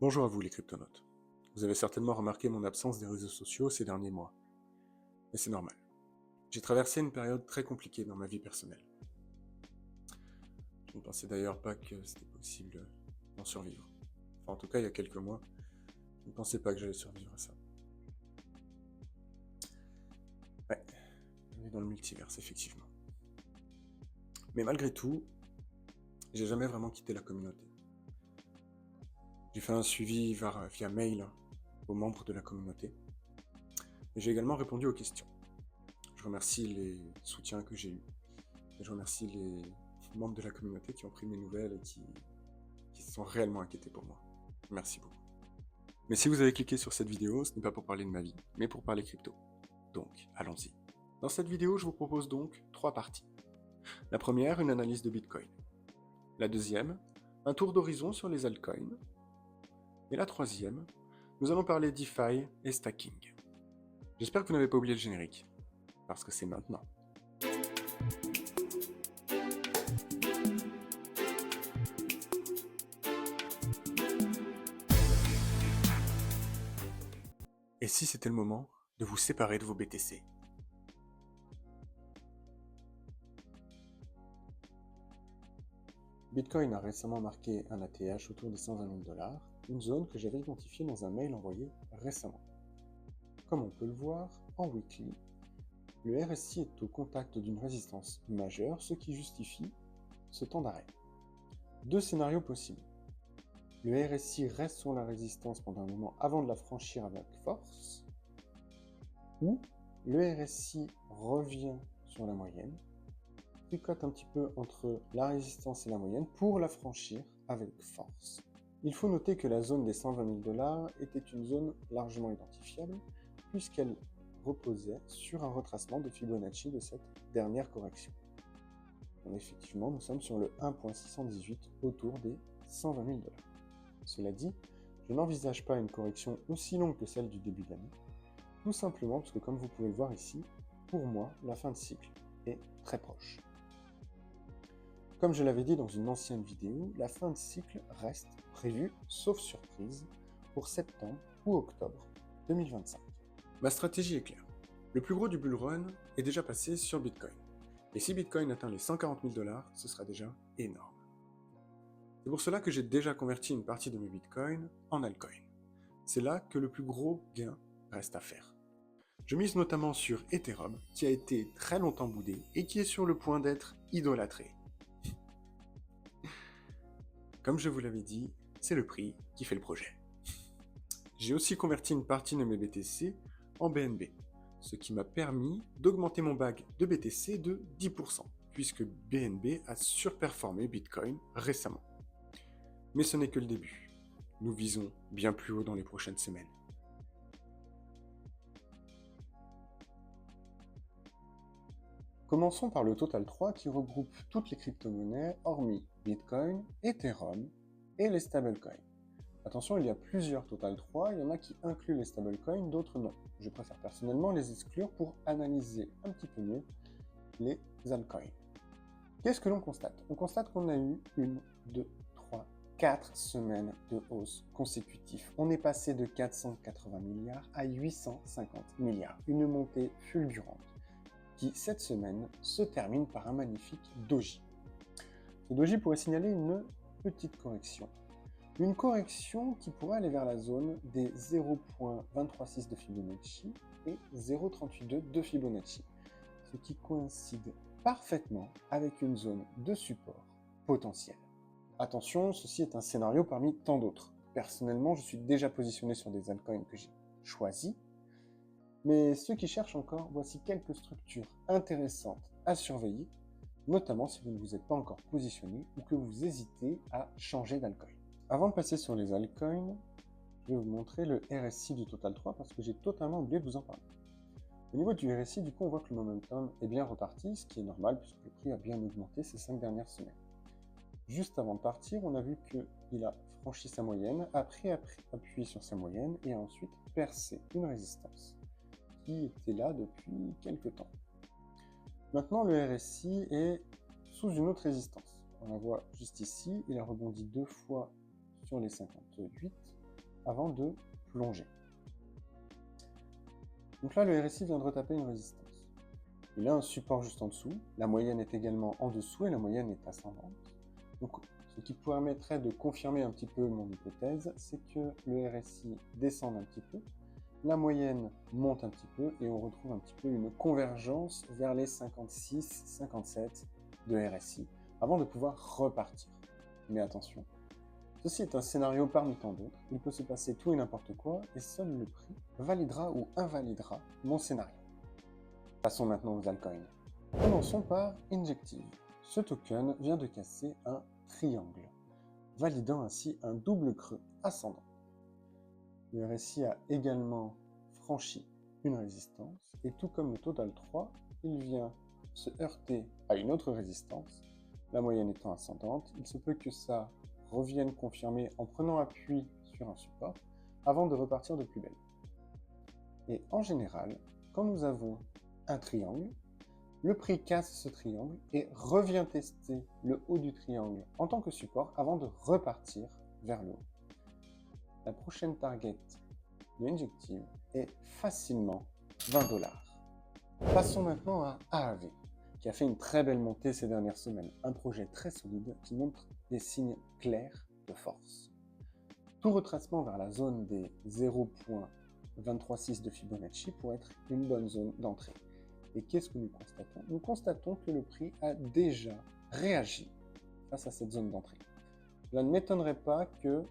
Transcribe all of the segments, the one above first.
Bonjour à vous les cryptonautes. Vous avez certainement remarqué mon absence des réseaux sociaux ces derniers mois. Mais c'est normal. J'ai traversé une période très compliquée dans ma vie personnelle. Je ne pensais d'ailleurs pas que c'était possible d'en survivre. Enfin, en tout cas, il y a quelques mois, je ne pensais pas que j'allais survivre à ça. Ouais, on est dans le multiverse, effectivement. Mais malgré tout, j'ai jamais vraiment quitté la communauté. J'ai fait un suivi via mail aux membres de la communauté. Et j'ai également répondu aux questions. Je remercie les soutiens que j'ai eus. Et je remercie les membres de la communauté qui ont pris mes nouvelles et qui se sont réellement inquiétés pour moi. Merci beaucoup. Mais si vous avez cliqué sur cette vidéo, ce n'est pas pour parler de ma vie, mais pour parler crypto. Donc, allons-y. Dans cette vidéo, je vous propose donc 3 parties. La première, une analyse de Bitcoin. La deuxième, un tour d'horizon sur les altcoins. Et la troisième, nous allons parler DeFi et stacking. J'espère que vous n'avez pas oublié le générique, parce que c'est maintenant. Et si c'était le moment de vous séparer de vos BTC? Bitcoin a récemment marqué un ATH autour des 120 000 $, une zone que j'avais identifiée dans un mail envoyé récemment. Comme on peut le voir, en weekly, le RSI est au contact d'une résistance majeure, ce qui justifie ce temps d'arrêt. Deux scénarios possibles. Le RSI reste sur la résistance pendant un moment avant de la franchir avec force, ou le RSI revient sur la moyenne, tricote un petit peu entre la résistance et la moyenne pour la franchir avec force. Il faut noter que la zone des 120 000 $ était une zone largement identifiable puisqu'elle reposait sur un retracement de Fibonacci de cette dernière correction. Donc effectivement, nous sommes sur le 1.618 autour des 120 000 $. Cela dit, je n'envisage pas une correction aussi longue que celle du début d'année, tout simplement parce que comme vous pouvez le voir ici, pour moi, la fin de cycle est très proche. Comme je l'avais dit dans une ancienne vidéo, la fin de cycle reste prévue, sauf surprise, pour septembre ou octobre 2025. Ma stratégie est claire. Le plus gros du bull run est déjà passé sur Bitcoin. Et si Bitcoin atteint les 140 000 $, ce sera déjà énorme. C'est pour cela que j'ai déjà converti une partie de mes Bitcoins en altcoin. C'est là que le plus gros gain reste à faire. Je mise notamment sur Ethereum, qui a été très longtemps boudé et qui est sur le point d'être idolâtré. Comme je vous l'avais dit, c'est le prix qui fait le projet. J'ai aussi converti une partie de mes BTC en BNB, ce qui m'a permis d'augmenter mon bag de BTC de 10%, puisque BNB a surperformé Bitcoin récemment. Mais ce n'est que le début. Nous visons bien plus haut dans les prochaines semaines. Commençons par le Total 3 qui regroupe toutes les crypto-monnaies hormis Bitcoin, Ethereum et les stablecoins. Attention, il y a plusieurs Total 3, il y en a qui incluent les stablecoins, d'autres non. Je préfère personnellement les exclure pour analyser un petit peu mieux les altcoins. Qu'est-ce que l'on constate? On constate qu'on a eu 1, 2, 3, 4 semaines de hausse consécutive. On est passé de 480 milliards à 850 milliards. Une montée fulgurante qui, cette semaine, se termine par un magnifique doji. Ce doji pourrait signaler une petite correction. Une correction qui pourrait aller vers la zone des 0.236 de Fibonacci et 0.382 de Fibonacci, ce qui coïncide parfaitement avec une zone de support potentiel. Attention, ceci est un scénario parmi tant d'autres. Personnellement, je suis déjà positionné sur des altcoins que j'ai choisis, mais ceux qui cherchent encore, voici quelques structures intéressantes à surveiller, notamment si vous ne vous êtes pas encore positionné ou que vous hésitez à changer d'altcoin. Avant de passer sur les altcoins, je vais vous montrer le RSI du Total 3 parce que j'ai totalement oublié de vous en parler. Au niveau du RSI, du coup, on voit que le momentum est bien reparti, ce qui est normal puisque le prix a bien augmenté ces 5 dernières semaines. Juste avant de partir, on a vu qu'il a franchi sa moyenne, après appuyé sur sa moyenne et a ensuite percé une résistance qui était là depuis quelques temps. Maintenant, le RSI est sous une autre résistance. On la voit juste ici, il a rebondi 2 fois sur les 58 avant de plonger. Donc là, le RSI vient de retaper une résistance. Il a un support juste en dessous, la moyenne est également en dessous et la moyenne est ascendante. Donc, ce qui permettrait de confirmer un petit peu mon hypothèse, c'est que le RSI descend un petit peu, la moyenne monte un petit peu et on retrouve un petit peu une convergence vers les 56-57 de RSI avant de pouvoir repartir. Mais attention, ceci est un scénario parmi tant d'autres, il peut se passer tout et n'importe quoi et seul le prix validera ou invalidera mon scénario. Passons maintenant aux altcoins. Commençons par Injective. Ce token vient de casser un triangle, validant ainsi un double creux ascendant. Le RSI a également franchi une résistance, et tout comme le Total 3, il vient se heurter à une autre résistance, la moyenne étant ascendante. Il se peut que ça revienne confirmer en prenant appui sur un support, avant de repartir de plus belle. Et en général, quand nous avons un triangle, le prix casse ce triangle et revient tester le haut du triangle en tant que support avant de repartir vers le haut. La prochaine target de Injective est facilement 20 $. Passons maintenant à AAV, qui a fait une très belle montée ces dernières semaines, un projet très solide qui montre des signes clairs de force. Tout retracement vers la zone des 0,236 de Fibonacci pourrait être une bonne zone d'entrée. Et qu'est-ce que nous constatons? Nous constatons que le prix a déjà réagi face à cette zone d'entrée. Cela ne m'étonnerait pas que,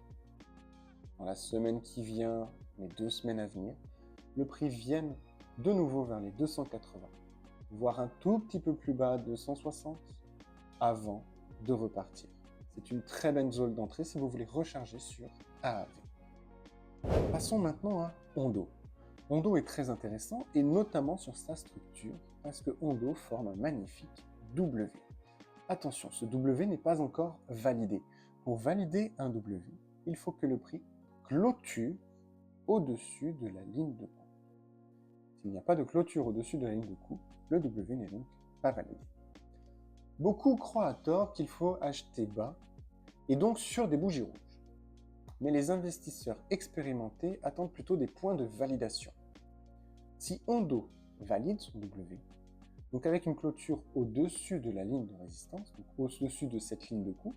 dans la semaine qui vient, les 2 semaines à venir, le prix vienne de nouveau vers les 280, voire un tout petit peu plus bas, 260, avant de repartir. C'est une très belle zone d'entrée si vous voulez recharger sur AAV. Passons maintenant à Ondo. Ondo est très intéressant, et notamment sur sa structure, parce que Ondo forme un magnifique W. Attention, ce W n'est pas encore validé. Pour valider un W, il faut que le prix clôture au-dessus de la ligne de coup. S'il n'y a pas de clôture au-dessus de la ligne de coup, le W n'est donc pas validé. Beaucoup croient à tort qu'il faut acheter bas, et donc sur des bougies rouges. Mais les investisseurs expérimentés attendent plutôt des points de validation. Si Ondo valide son W, donc avec une clôture au-dessus de la ligne de résistance, donc au-dessus de cette ligne de coup,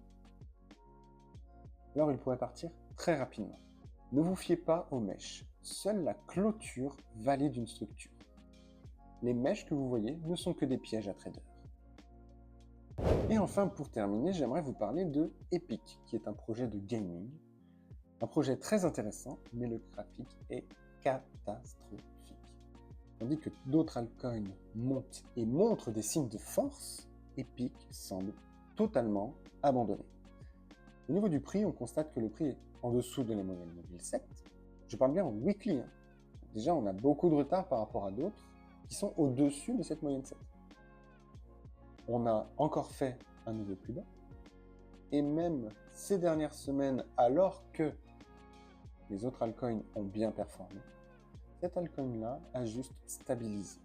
alors il pourrait partir très rapidement. Ne vous fiez pas aux mèches, seule la clôture valide une structure. Les mèches que vous voyez ne sont que des pièges à traders. Et enfin, pour terminer, j'aimerais vous parler de Epic, qui est un projet de gaming. Un projet très intéressant, mais le graphique est catastrophique. Tandis que d'autres altcoins montent et montrent des signes de force, Epic semble totalement abandonné. Au niveau du prix, on constate que le prix est en dessous de la moyenne mobile 7. Je parle bien en weekly. Déjà, on a beaucoup de retard par rapport à d'autres qui sont au-dessus de cette moyenne 7. On a encore fait un nouveau plus bas. Et même ces dernières semaines, alors que les autres altcoins ont bien performé, cet altcoin-là a juste stabilisé.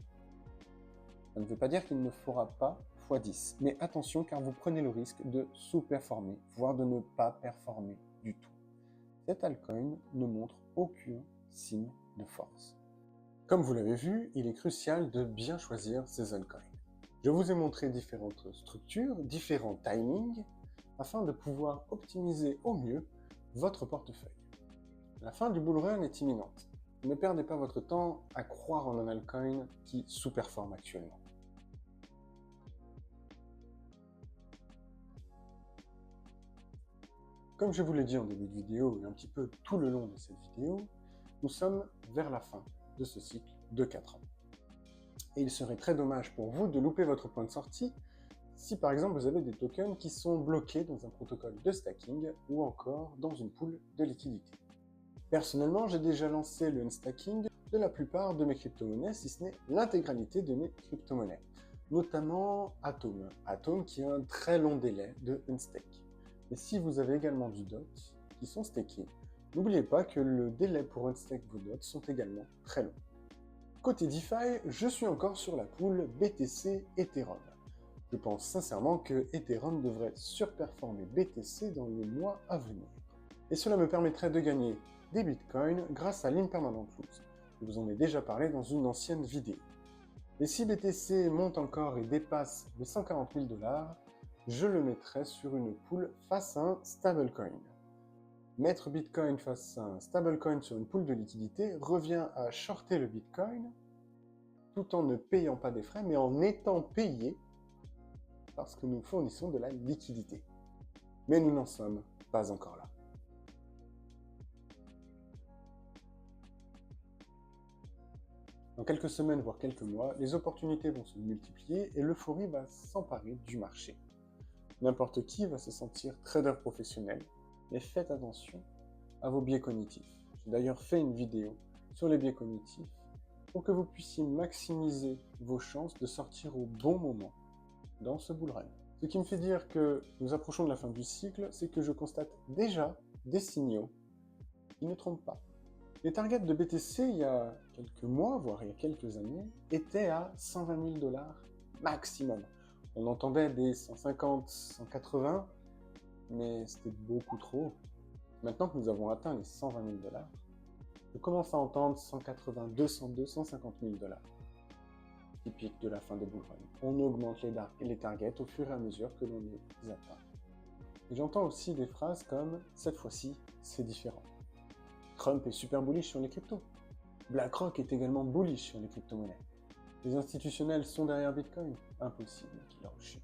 Ça ne veut pas dire qu'il ne fera pas x10, mais attention car vous prenez le risque de sous-performer, voire de ne pas performer du tout. Cet altcoin ne montre aucun signe de force. Comme vous l'avez vu, il est crucial de bien choisir ces altcoins. Je vous ai montré différentes structures, différents timings, afin de pouvoir optimiser au mieux votre portefeuille. La fin du bull run est imminente. Ne perdez pas votre temps à croire en un altcoin qui sous-performe actuellement. Comme je vous l'ai dit en début de vidéo et un petit peu tout le long de cette vidéo, nous sommes vers la fin de ce cycle de 4 ans. Et il serait très dommage pour vous de louper votre point de sortie si par exemple vous avez des tokens qui sont bloqués dans un protocole de stacking ou encore dans une pool de liquidité. Personnellement, j'ai déjà lancé le unstacking de la plupart de mes crypto-monnaies, si ce n'est l'intégralité de mes crypto-monnaies, notamment Atom. Atom qui a un très long délai de unstake. Mais si vous avez également du DOT qui sont stakés, n'oubliez pas que le délai pour unstake vos DOT sont également très longs. Côté DeFi, je suis encore sur la pool BTC Ethereum. Je pense sincèrement que Ethereum devrait surperformer BTC dans les mois à venir. Et cela me permettrait de gagner des bitcoins grâce à l'impermanent truth. Je vous en ai déjà parlé dans une ancienne vidéo. Et si BTC monte encore et dépasse les 140 000 $, je le mettrai sur une pool face à un stablecoin. Mettre Bitcoin face à un stablecoin sur une pool de liquidité revient à shorter le Bitcoin tout en ne payant pas des frais, mais en étant payé parce que nous fournissons de la liquidité. Mais nous n'en sommes pas encore là. Dans quelques semaines, voire quelques mois, les opportunités vont se multiplier et l'euphorie va s'emparer du marché. N'importe qui va se sentir trader professionnel, mais faites attention à vos biais cognitifs. J'ai d'ailleurs fait une vidéo sur les biais cognitifs pour que vous puissiez maximiser vos chances de sortir au bon moment dans ce bull run. Ce qui me fait dire que nous approchons de la fin du cycle, c'est que je constate déjà des signaux qui ne trompent pas. Les targets de BTC il y a quelques mois, voire il y a quelques années, étaient à 120 000 $ maximum. On entendait des 150, 180, mais c'était beaucoup trop. Maintenant que nous avons atteint les 120 000 $, je commence à entendre 180, 202, 150 000 $. Typique de la fin des bull run. On augmente les targets au fur et à mesure que l'on les atteint. Et j'entends aussi des phrases comme « cette fois-ci, c'est différent ». Trump est super bullish sur les cryptos. BlackRock est également bullish sur les crypto-monnaies. Les institutionnels sont derrière Bitcoin. Impossible qu'il rechute.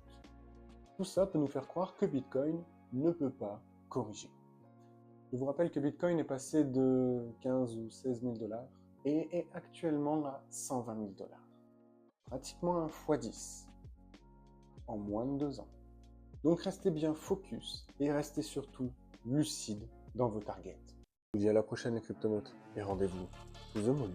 Tout ça peut nous faire croire que Bitcoin ne peut pas corriger. Je vous rappelle que Bitcoin est passé de 15 ou 16 000 $ et est actuellement à 120 000 $. Pratiquement un x10 en moins de 2 ans. Donc restez bien focus et restez surtout lucide dans vos targets. Je vous dis à la prochaine les cryptonautes et rendez-vous sous the moon.